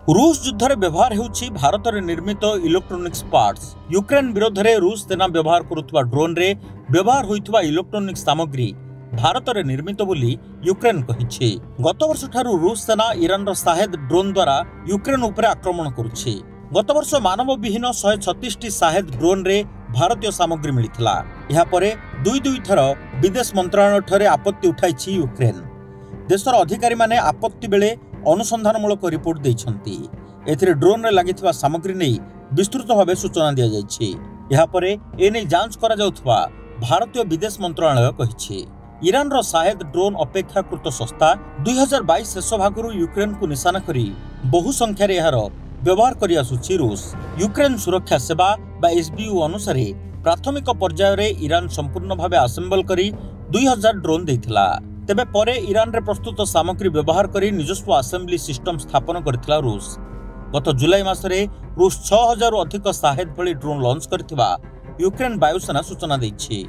रूस युद्ध व्यवहार होउछि भारत रे निर्मित इलेक्ट्रोनिक्स पार्ट्स। यूक्रेन विरोध में रूस सेना व्यवहार करुवा ड्रोन रे व्यवहार होइथवा इलेक्ट्रोनिक्स सामग्री भारत रे निर्मित बोली यूक्रेन कहिछि। गत वर्ष ठारू रूस सेना ईरान रो शाहेद ड्रोन द्वारा यूक्रेन उपर आक्रमण करुछि। गत वर्ष मानव विहीन 136 टी शाहेद ड्रोन रे भारतीय सामग्री मिलिथिला। ଏହା ପରେ दुई थर विदेश मंत्रालय ठरे आपत्ति उठाइछि यूक्रेन। देशर अधिकारी माने आपत्ति बेले अनुसंधानमूलक रिपोर्ट देइछन्ति। एथिरे ड्रोन रे लागिथिबा सामग्री नै विस्तृत भावे सूचना दिया जाइछि। ଏହା ପରେ एनै जांच करा जाउथबा भारतीय विदेश मंत्रालय कहिछि। ईरान रो शाहेद ड्रोन अपेक्षाकृत सस्ता। 2022 शेष भागरु यूक्रेन को निशाना करी बहु संख्या रे एहार व्यवहार करि आसुछि रूस। यूक्रेन सुरक्षा सेवा बा एसबीयू अनुसार प्राथमिक पर्याय रे ईरान संपूर्ण भावे असेंबल करी 2000 ड्रोन देइथिला। तेबे परे ईरान रे प्रस्तुत सामग्री व्यवहार करी निजस्व असेंबली सिस्टम स्थापन करथिला रूस। गत जुलाई मासरे रूस 6000 रु अधिक शाहेद भली ड्रोन लॉन्च करथिबा यूक्रेन वायुसेना सूचना दैछि।